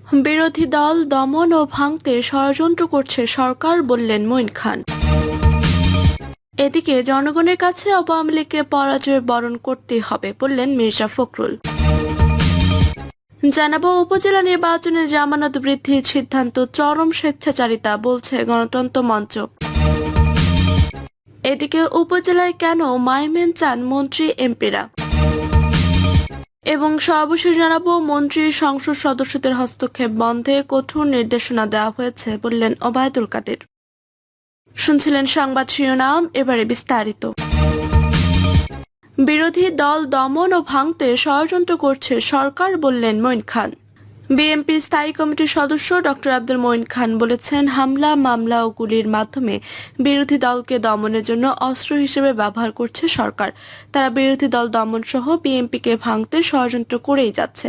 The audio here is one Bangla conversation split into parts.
বিরোধী দল দমন ও ভাঙতে ষড়যন্ত্র করছে সরকার, বললেন মঈন খান। এদিকে জনগণের কাছে আওয়ামী লীগকে পরাজয় বরণ করতে হবে, বললেন মির্জা ফখরুল। জানাবো, উপজেলা নির্বাচনে জামানত বৃদ্ধির সিদ্ধান্ত চরম স্বেচ্ছাচারিতা, বলছে গণতন্ত্র মঞ্চ। এদিকে উপজেলায় কেন মাইমেন চান মন্ত্রী এমপিরা, এবং সর্বশেষ জানাবো, মন্ত্রী সংসদ সদস্যদের হস্তক্ষেপ বন্ধে কঠোর নির্দেশনা দেওয়া হয়েছে, বললেন ওবায়দুল কাদের। শুনছিলেন সংবাদ শিরোনাম, এবারে বিস্তারিত। বিরোধী দল দমন ও ভাঙতে ষড়যন্ত্র করছে সরকার, বললেন মঈন খান। বিএনপির স্থায়ী কমিটির সদস্য ডক্টর আব্দুল মঈন খান বলেছেন, হামলা, মামলা ও গুলির মাধ্যমে বিরোধী দলকে দমনের জন্য অস্ত্র হিসেবে ব্যবহার করছে সরকার। তারা বিরোধী দল দমন সহ বিএনপিকে ভাঙতে ষড়যন্ত্র করেই যাচ্ছে।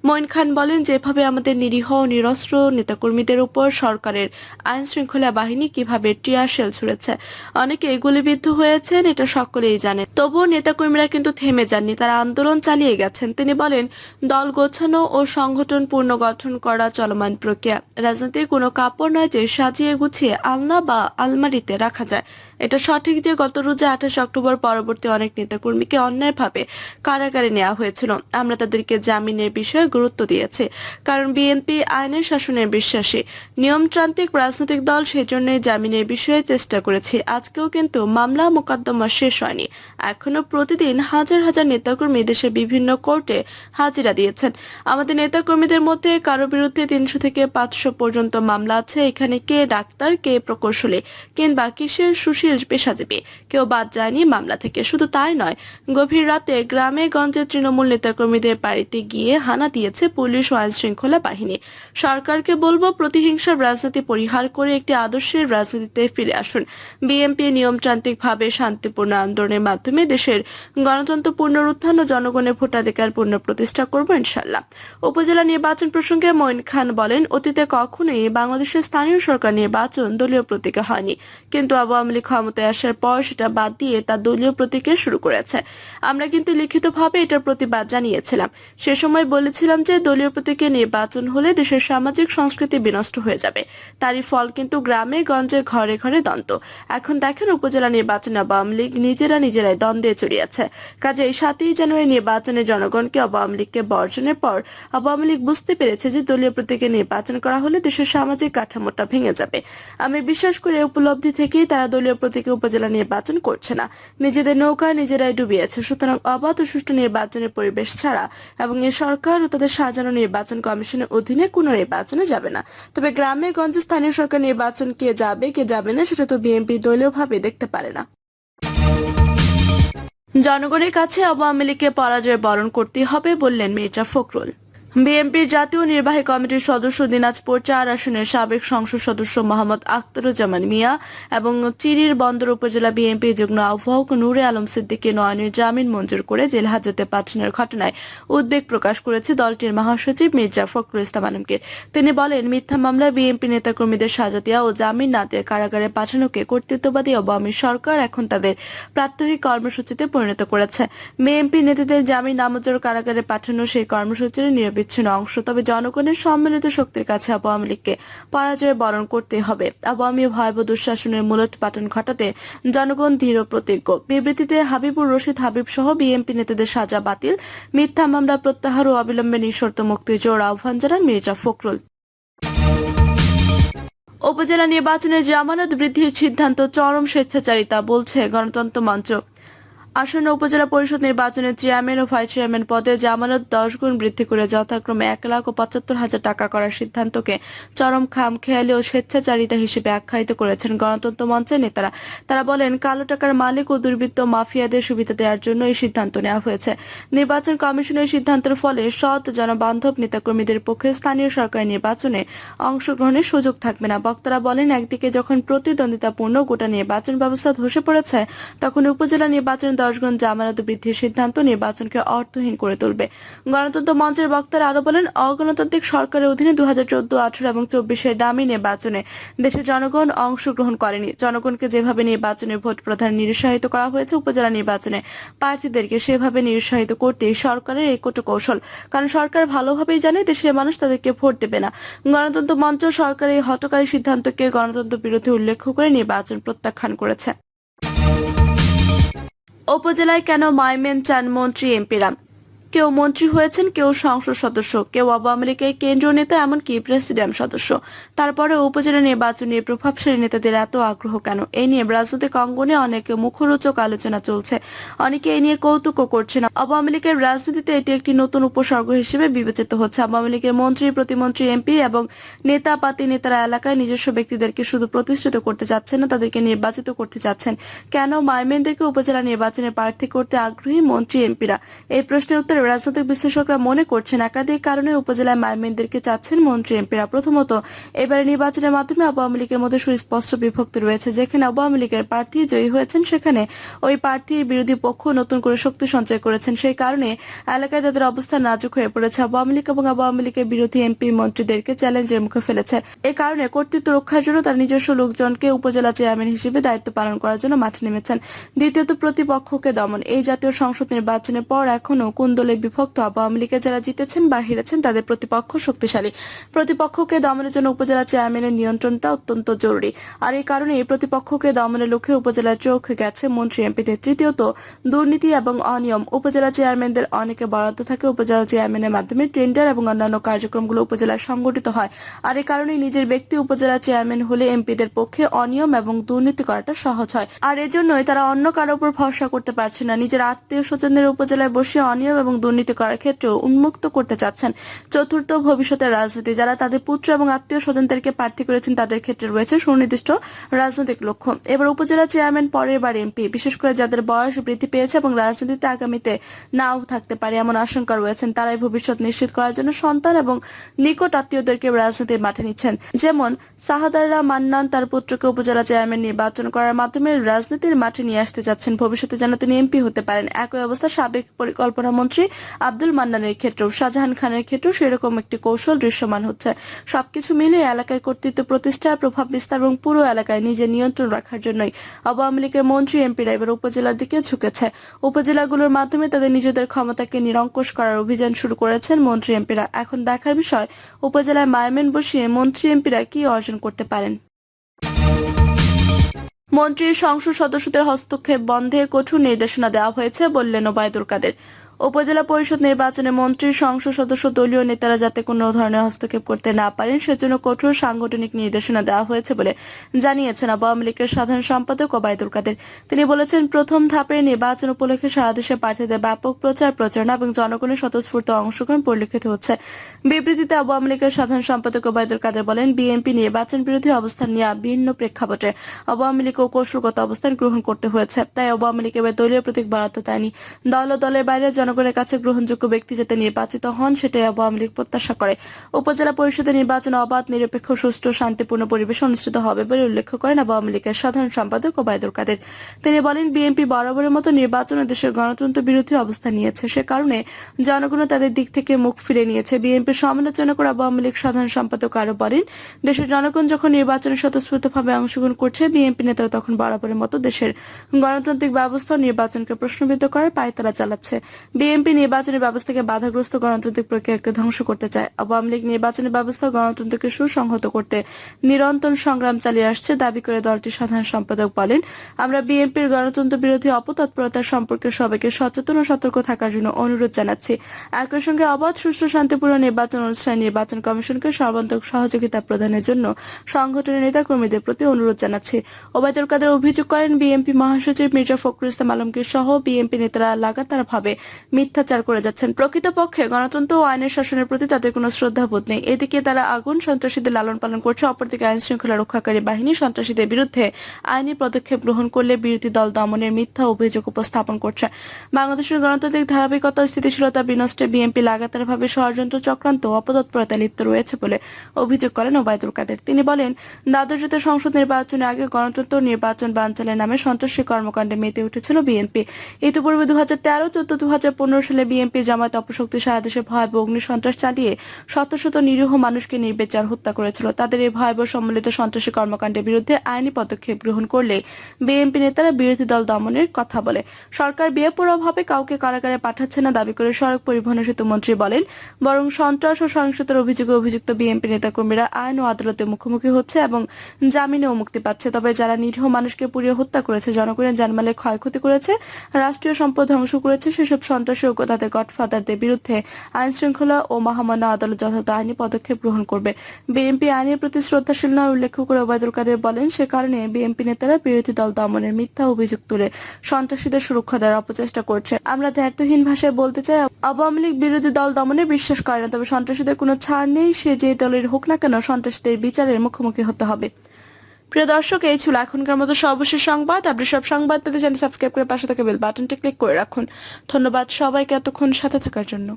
মঈন খান বলেন, যেভাবে আমাদের নিরীহ ও নিরস্ত্র নেতাকর্মীদের উপর সরকারের আইন শৃঙ্খলা বাহিনী কিভাবে টিয়ার শেল ছুড়েছে, অনেকে গুলিবিদ্ধ হয়েছেন, এটা সকলেই জানেন। তবুও নেতাকর্মীরা কিন্তু থেমে যাননি, তারা আন্দোলন চালিয়ে গেছেন। তিনি বলেন, দল গোছানো ও সংগঠন পুনর্গঠন করা চলমান প্রক্রিয়া। রাজনীতি কোনো কাপড় নয় যে সাজিয়ে গুছিয়ে আলনা বা আলমারিতে রাখা যায়। এটা সঠিক যে গত রোজা 28 অক্টোবর পরবর্তী অনেক নেতাকর্মীকে অন্যায়ভাবে কারাগারে নেওয়া হয়েছিল। আমরা তাদেরকে জামিনের বিষয়ে গুরুত্ব দিয়েছি, কারণ বিএনপি আইনের শাসনের বিশ্বাসী, নিয়মতান্ত্রিক রাজনৈতিক দল, সেজন্যই জামিনের বিষয়ে চেষ্টা করেছি। আজকেও কিন্তু মামলা মোকদ্দমা শেষ হয়নি। এখনো প্রতিদিন হাজার হাজার নেতাকর্মী দেশের বিভিন্ন কোর্টে হাজিরা দিয়েছেন। আমাদের নেতাকর্মীদের মধ্যে কারো বিরুদ্ধে 300 থেকে 500 পর্যন্ত মামলা আছে। এখানে কে ডাক্তার, কে প্রকৌশলী, কিংবা কিসের সুশীল পেশাজীবী, কেউ বাদ যায়নি মামলা থেকে। শুধু তাই নয়, গভীর রাতে গ্রামে গঞ্জে তৃণমূল নেতাকর্মীদের বাড়িতে গিয়ে হানা দিয়েছে পুলিশ ও আইন শৃঙ্খলা বাহিনী। সরকারকে বলবো, প্রতিহিংসার রাজনীতি পরিহার করে একটি আদর্শের রাজনীতিতে ফিরে আসুন। বিএনপি নিয়মতান্ত্রিকভাবে শান্তিপূর্ণ আন্দোলনের মাধ্যমে দেশের গণতন্ত্র পুনরুত্থান ও জনগণের ভোটাধিকার পুনঃপ্রতিষ্ঠা করব ইনশাল্লাহ। উপজেলা নির্বাচন প্রসঙ্গে মঈন খান বলেন, অতীতে কখনোই বাংলাদেশের স্থানীয় সরকার নির্বাচন দলীয় প্রতীকে হয়নি, কিন্তু আওয়ামী লীগ ক্ষমতায় আসার পর সেটা বাদ দিয়ে তা দলীয় প্রতীকে শুরু করেছে। আমরা কিন্তু লিখিতভাবে এটার প্রতিবাদ জানিয়েছিলাম। সে সময় বলেছিলাম যে দলীয় প্রতীকে নির্বাচন হলে দেশের সামাজিক সংস্কৃতি বিনষ্ট হয়ে যাবে। তারই ফল কিন্তু গ্রামে গঞ্জে ঘরে ঘরে দ্বন্দ্ব। এখন দেখেন, উপজেলা নির্বাচনে আওয়ামী লীগ নিজেরাই দ্বন্দ্বে জড়িয়েছে। কাজে 7ই জানুয়ারি নির্বাচনে জনগণকে আওয়ামী লীগকে বর্জনের পর আওয়ামী লীগ বুঝতে পেরেছে যে দলীয় প্রতীকে নির্বাচন করা হলে দেশের সামাজিক কাঠামোটা ভেঙে যাবে। আমি বিশ্বাস করি উপলব্ধি থেকেই তারা দলীয় প্রতীকে উপজেলা নির্বাচন করছে না, নিজেদের নৌকা নিজেরাই ডুবিয়েছে। সুতরাং অবাধ ও সুষ্ঠু নির্বাচনের পরিবেশ ছাড়া এবং এই সরকার ও তাদের সাজানো নির্বাচন কমিশনের অধীনে কোনো নির্বাচনে যাবে না। তবে গ্রামে গঞ্জে স্থানীয় সরকার নির্বাচন কে যাবে না সেটা তো বিএনপি দলীয়ভাবে দেখতে পারে না। জনগণের কাছে আওয়ামী লীগকে পরাজয় বরণ করতে হবে, বললেন মির্জা ফখরুল। বিএনপির জাতীয় নির্বাহী কমিটির সদস্য দিনাজপুর 4 আসনের সাবেক সংসদ সদস্য মোহাম্মদ আখতারুজ্জামান মিয়া এবং চিরির বন্দর উপজেলা বিএনপি যুগ্ম আহ্বায়ক নূরে আলম সিদ্দিকী নয়নের জামিন মঞ্জুর করে জেল হাজতে পাঠানোর ঘটনায় উদ্বেগ প্রকাশ করেছে দলটির মহাসচিব মির্জা ফখরুল ইসলাম আলমগীর। তিনি বলেন, মিথ্যা মামলায় বিএনপি নেতাকর্মীদের সাজা দেওয়া ও জামিন না দিয়ে কারাগারে পাঠানোকে কর্তৃত্ববাদী আওয়ামী সরকার এখন তাদের প্রাত্যহিক কর্মসূচিতে পরিণত করেছে। বিএনপি নেতাদের জামিন নামঞ্জুর কারাগারে পাঠানো সেই কর্মসূচির নিরবিচ্ছিন্ন অংশ। তবে জনগণের সম্মিলিত শক্তির কাছে আওয়ামী লীগকে পরাজয় বরণ করতে হবে। আওয়ামী ভয়াবহ দুঃশাসনের মূলোৎপাটন ঘটাতে জনগণ দৃঢ় প্রতিজ্ঞ। বিবৃতিতে হাবিবুর রশিদ হাবিব সহ বিএনপি নেতাদের সাজা বাতিল, মিথ্যা মামলা প্রত্যাহার ও অবিলম্বে নিঃশর্ত মুক্তির জোর আহ্বান জানান মির্জা ফখরুল। উপজেলা নির্বাচনে জামানত বৃদ্ধির সিদ্ধান্ত চরম স্বেচ্ছাচারিতা, বলছে গণতন্ত্র মঞ্চ। আসন্ন উপজেলা পরিষদ নির্বাচনে চেয়ারম্যান ও ভাইস চেয়ারম্যান পদে জামানত 10 গুণ বৃদ্ধি করে যথাক্রমে 1,75,000 টাকা করার সিদ্ধান্তকে চরম খামখেয়ালি ও স্বেচ্ছাচারিতা হিসেবে আখ্যায়িত করেছেন গণতন্ত্র মঞ্চের নেতারা। তারা বলেন, কালো টাকার মালিক ও দুর্বৃত্ত মাফিয়াদের সুবিধা দেওয়ার জন্য এই সিদ্ধান্ত নেওয়া হয়েছে। নির্বাচন কমিশনের সিদ্ধান্তের ফলে সৎ জনবান্ধব নেতাকর্মীদের পক্ষে স্থানীয় সরকারি নির্বাচনে অংশগ্রহণের সুযোগ থাকবে না। বক্তারা বলেন, একদিকে যখন প্রতিদ্বন্দ্বিতাপূর্ণ গোটা নির্বাচন ব্যবস্থা ধসে পড়েছে, তখন উপজেলা নির্বাচনে 10 গুণ জামানত বৃদ্ধির সিদ্ধান্ত নির্বাচনকে অর্থহীন করে তুলবে। গণতন্ত্র মঞ্চের বক্তারা আরো বলেন, অগণতান্ত্রিক সরকারের অধীনে 2014, 18 এবং 24-এর ডামি নির্বাচনে দেশের জনগণ অংশগ্রহণ করেনি। জনগণকে যেভাবে নির্বাচনে ভোট প্রদানে নিরুৎসাহিত করা হয়েছে, উপজেলা নির্বাচনে প্রার্থীদেরকে সেভাবে নিরুৎসাহিত করতেই সরকারের এই কৌশল। কারণ সরকার ভালোভাবেই জানে দেশের মানুষ তাদেরকে ভোট দেবে না। গণতন্ত্র মঞ্চ সরকারের এই হঠকারী সিদ্ধান্তকে গণতন্ত্র বিরোধী উল্লেখ করে নির্বাচন প্রত্যাখ্যান করেছে। উপজেলায় কেন মাইমেন চান মন্ত্রী এমপিরা? কেউ মন্ত্রী হয়েছেন, কেউ সংসদ সদস্য, কেউ আওয়ামী লীগের কেন্দ্রীয় নেতা, এমনকি প্রেসিডেন্ট সদস্য। তারপরে উপজেলা নির্বাচন নিয়ে প্রভাবশালী নেতাদের এত আগ্রহ কেন? এই নিয়ে রাজনৈতিক অঙ্গনে অনেক মুখরোচক আলোচনা চলছে। অনেকে এই নিয়ে কৌতুকও করছেন। আওয়ামী লীগের রাজনীতিতে এটি একটি নতুন উপসর্গ হিসেবে বিবেচিত হচ্ছে। আওয়ামী লীগের মন্ত্রী, প্রতিমন্ত্রী, এমপি এবং নেতারা এলাকায় নিজস্ব ব্যক্তিদেরকে শুধু প্রতিষ্ঠিত করতে চাচ্ছেন না, তাদেরকে নির্বাচিত করতে চাচ্ছেন। কেন মাইমেনদেরকে উপজেলা নির্বাচনে প্রার্থী করতে আগ্রহী মন্ত্রী এমপিরা? এই প্রশ্নের উত্তরে রাজনৈতিক বিশ্লেষকরা মনে করছেন একাধিক কারণে উপজেলায় মাইমেনদেরকে চাচ্ছেন মন্ত্রী এমপিরা। প্রথমত, এবারে নির্বাচনের মাধ্যমে আওয়ামী লীগের মধ্যে সুস্পষ্ট বিভক্তি রয়েছে। যেখানে আওয়ামী লীগের প্রার্থী জয়ী হয়েছেন, সেখানে ওই প্রার্থীর বিরোধী পক্ষ নতুন করে শক্তি সঞ্চয় করেছেন। সেই কারণে এলাকায় তাদের অবস্থা নাজুক হয়ে পড়েছে। আওয়ামী লীগ এবং আওয়ামী লীগের বিরোধী এমপি মন্ত্রীদেরকে চ্যালেঞ্জের মুখে ফেলেছে। এ কারণে কর্তৃত্ব রক্ষার জন্য তার নিজস্ব লোকজনকে উপজেলা চেয়ারম্যান হিসেবে দায়িত্ব পালন করার জন্য মাঠে নেমেছেন। দ্বিতীয়ত, প্রতিপক্ষকে দমন। এই জাতীয় সংসদ নির্বাচনের পর এখনো কোন দলে বিভক্ত আওয়ামী লীগে যারা জিতেছেন বা হেরেছেন তাদের প্রতিপক্ষ শক্তিশালী। প্রতিপক্ষকে দমনের জন্য উপজেলা চেয়ারম্যানের নিয়ন্ত্রণটা অত্যন্ত জরুরি। আর এই কারণে এই প্রতিপক্ষকে দমনের লক্ষ্যে উপজেলার চোখ গেছে মন্ত্রী এমপিতে। তৃতীয়ত, দুর্নীতি এবং অনিয়ম। উপজেলা চেয়ারম্যানদের অনেকে বরাদ্দ থাকে। উপজেলা চেয়ারম্যানের মাধ্যমে টেন্ডার এবং অন্যান্য কার্যক্রমগুলো উপজেলায় সংগঠিত হয়। আর এই কারণে নিজের ব্যক্তি উপজেলা চেয়ারম্যান হলে এমপিদের পক্ষে অনিয়ম এবং দুর্নীতি করাটা সহজ হয়। আর এজন্যই তারা অন্য কারো উপর ভরসা করতে পারছে না। নিজের আত্মীয় স্বজনদের উপজেলায় বসে অনিয়ম এবং দুর্নীতি করার ক্ষেত্রেও উন্মুক্ত করতে চাচ্ছেন। চতুর্থ, ভবিষ্যতের রাজনীতি। যারা তাদের পুত্র এবং আত্মীয় স্বজনদেরকে প্রার্থী করেছেন তাদের ক্ষেত্রে রয়েছে সুনির্দিষ্ট রাজনৈতিক লক্ষ্য। এবার উপজেলা চেয়ারম্যান, পরের বার এমপি, বিশেষ করে যাদের বয়স বৃদ্ধি পেয়েছে এবং রাজনীতিতে আগামীতে নাও থাকতে পারে এমন আশঙ্কা রয়েছেন, তারাই ভবিষ্যৎ নিশ্চিত করার জন্য সন্তান এবং নিকট আত্মীয়দেরকে রাজনীতির মাঠে নিচ্ছেন। যেমন সাহাদাররা মান্নান তার পুত্রকে উপজেলা চেয়ারম্যান নির্বাচন করার মাধ্যমে রাজনীতির মাঠে নিয়ে আসতে যাচ্ছেন, ভবিষ্যতে যেন তিনি এমপি হতে পারেন। একই অবস্থা সাবেক পরিকল্পনা মন্ত্রী আব্দুল মান্নানের ক্ষেত্রেও, শাহজাহান খানের ক্ষেত্রেও সেরকম একটি কৌশল দৃশ্যমান হচ্ছে। সবকিছু মিলিয়ে এলাকায় কর্তৃত্ব প্রতিষ্ঠা, প্রভাব বিস্তার এবং পুরো এলাকায় নিজের নিয়ন্ত্রণ রাখার জন্যই আওয়ামী লীগের মন্ত্রী এমপিরা এবার উপজেলার দিকে ঝুঁকেছে। উপজেলাগুলোর মাধ্যমে তাদের নিজেদের ক্ষমতাকে নিরঙ্কুশ করার অভিযান শুরু করেছেন মন্ত্রী এমপিরা। এখন দেখার বিষয় উপজেলায় মাইমেন বসিয়ে মন্ত্রী এমপিরা কি অর্জন করতে পারেন। মন্ত্রীর সংসদ সদস্যদের হস্তক্ষেপ বন্ধে কঠোর নির্দেশনা দেওয়া হয়েছে বললেন ওবায়দুল কাদের। উপজেলা পরিষদ নির্বাচনে মন্ত্রীর সংসদ সদস্য দলীয় নেতারা যাতে কোনো ধরনের হস্তক্ষেপ করতে না পারেন সেজন্য কঠোর সাংগঠনিক নির্দেশনা দেওয়া হয়েছে বলে জানিয়েছেন আওয়ামী লীগের সাধারণ সম্পাদক ওবায়দুল কাদের। তিনি বলেছেন, প্রথম ধাপের নির্বাচন উপলক্ষে সারা দেশে প্রার্থীদের ব্যাপক প্রচারণা এবং জনগণের স্বতঃস্ফূর্ত অংশগ্রহণ পরিলক্ষিত হচ্ছে। বিবৃতিতে আওয়ামী লীগের সাধারণ সম্পাদক ওবায়দুল কাদের বলেন, বিএনপি নির্বাচন বিরোধী অবস্থান নিয়ে ভিন্ন প্রেক্ষাপটে আওয়ামী লীগও কৌশলগত অবস্থান গ্রহণ করতে হয়েছে। তাই আওয়ামী লীগ এবার দলীয় প্রতীক বরাদ্দ দেয়নি। দলের বাইরে জনগণের কাছে গ্রহণযোগ্য ব্যক্তি যাতে নির্বাচিত হন সেটাই আওয়ামী লীগ প্রত্যাশা করে। উপজেলা পরিষদের নির্বাচন অবাধ, নিরপেক্ষ, সুষ্ঠু, শান্তিপূর্ণ পরিবেশে অনুষ্ঠিত হবে বলে উল্লেখ করেন আওয়ামী লীগের সাধারণ সম্পাদক ওবায়দুল কাদের। তিনি বলেন, বিএনপি বরাবরের মতো নির্বাচনে দেশের গণতন্ত্র বিরোধী অবস্থান নিয়েছে। সে কারণে জনগণ তাদের দিক থেকে মুখ ফিরে নিয়েছে। বিএনপির সমালোচনা করে আওয়ামী লীগ সাধারণ সম্পাদক আরো বলেন, দেশের জনগণ যখন নির্বাচনে স্বতঃস্ফূর্তভাবে অংশগ্রহণ করছে, বিএনপি নেতারা তখন বরাবরের মতো দেশের গণতান্ত্রিক ব্যবস্থা ও নির্বাচনকে প্রশ্নবিদ্ধ করার পায়তারা চালাচ্ছে। বিএনপি নির্বাচনী ব্যবস্থাকে বাধাগ্রস্ত গণতান্ত্রিক প্রক্রিয়াকে ধ্বংস করতে চায়। আওয়ামী লীগ নির্বাচনী ব্যবস্থা গণতন্ত্রকে সুসংহত করতে নিরন্তর সংগ্রাম চালিয়ে আসছে দাবি করে দলটির সাধারণ সম্পাদক বলেন, আমরা বিএনপির গণতন্ত্র বিরোধী অপতৎপরতা সম্পর্কে সবাইকে সচেতন ও সতর্ক থাকার জন্য অনুরোধ জানাচ্ছি। একই সঙ্গে অবাধ, সুষ্ঠু, শান্তিপূর্ণ নির্বাচন অনুষ্ঠানে নির্বাচন কমিশনকে সর্বাত্মক সহযোগিতা প্রদানের জন্য সংগঠনের নেতাকর্মীদের প্রতি অনুরোধ জানাচ্ছি। ওবায়দুল কাদের অভিযোগ করেন, বিএনপি মহাসচিব মির্জা ফখরুল ইসলাম আলমগীর সহ বিএনপি নেতারা লাগাতারভাবে মিথ্যাচার করে যাচ্ছেন। প্রকৃতপক্ষে গণতন্ত্র ও আইনের শাসনের প্রতি তাদের কোনো শ্রদ্ধাবোধ নেই। এদিকে তারা আগুন সন্ত্রাসীদের লালন পালন করছে, অপরদিকে আইন শৃঙ্খলা রক্ষাকারী বাহিনী সন্ত্রাসীদের বিরুদ্ধে আইনি পদক্ষেপ গ্রহণ করলে বিরোধী দল দমনের মিথ্যা অভিযোগ উপস্থাপন করছে। বাংলাদেশের গণতান্ত্রিক ধারাবাহিকতা স্থিতিশীলতা বিনষ্টে বিএনপি লাগাতারভাবে ষড়যন্ত্র চক্রান্ত ও অপতৎপরতায় লিপ্ত রয়েছে বলে অভিযোগ করেন ওবায়দুল কাদের। তিনি বলেন, দ্বাদশ জাতীয় সংসদ নির্বাচনের আগে গণতন্ত্র নির্বাচন বানচালের নামে সন্ত্রাসী কর্মকাণ্ডে মেতে উঠেছিল বিএনপি। ইতিপূর্বে 2013, 2014, 2015 সালে বিএনপি জামায়াত অপশক্তি সারা দেশে ভয়াবহ অগ্নি সন্ত্রাস চালিয়ে শত শত নিরীহ মানুষকে নির্বিচার হত্যা করেছিল। তাদের এই ভয়াবহ সম্মিলিত সন্ত্রাসী কর্মকাণ্ডের বিরুদ্ধে আইনি পদক্ষেপ গ্রহণ করলে বিএনপি নেতারা বিরোধী দল দমনের কথা বলে। সরকার বেপরোয়াভাবে কাউকে কারাগারে পাঠাচ্ছে না দাবি করে সড়ক পরিবহন ও সেতু মন্ত্রী বলেন, বরং সন্ত্রাস ও সহিংসতার অভিযোগে অভিযুক্ত বিএনপি নেতাকর্মীরা আইন ও আদালতের মুখোমুখি হচ্ছে এবং জামিনেও মুক্তি পাচ্ছে। তবে যারা নিরীহ মানুষকে পুড়িয়ে হত্যা করেছে, জনগণের জানমালের ক্ষয়ক্ষতি করেছে, রাষ্ট্রীয় সম্পদ ধ্বংস করেছে, সেসব সন্ত্রাসী ও তাদের গডফাদারদের বিরুদ্ধে আইন শৃঙ্খলা ও মহামান্য আদালত যথাযথ আইনি পদক্ষেপ গ্রহণ করবে। বিএনপি আইনের প্রতি শ্রদ্ধাশীল নয় উল্লেখ করে ওবায়দুল কাদের বলেন, সে কারণে বিএনপি নেতারা বিরোধী দল দমনের মিথ্যা অভিযোগ তুলে সন্ত্রাসীদের সুরক্ষা দেওয়ার অপচেষ্টা করছে। আমরা দ্ব্যর্থহীন ভাষায় বলতে চাই, আওয়ামী লীগ বিরোধী দল দমনে বিশ্বাস করে না, তবে সন্ত্রাসীদের কোনো ছাড় নেই। সে যে দলের হোক না কেন, সন্ত্রাসীদের বিচারের মুখোমুখি হতে হবে। প্রিয় দর্শক, এই ছিল এখনকার মতো সর্বশেষ সংবাদ। আপনি সব সংবাদ পেতে চ্যানেল সাবস্ক্রাইব করে পাশে থাকা বেল বাটনটি ক্লিক করে রাখুন। ধন্যবাদ সবাইকে এতক্ষণ সাথে থাকার জন্য।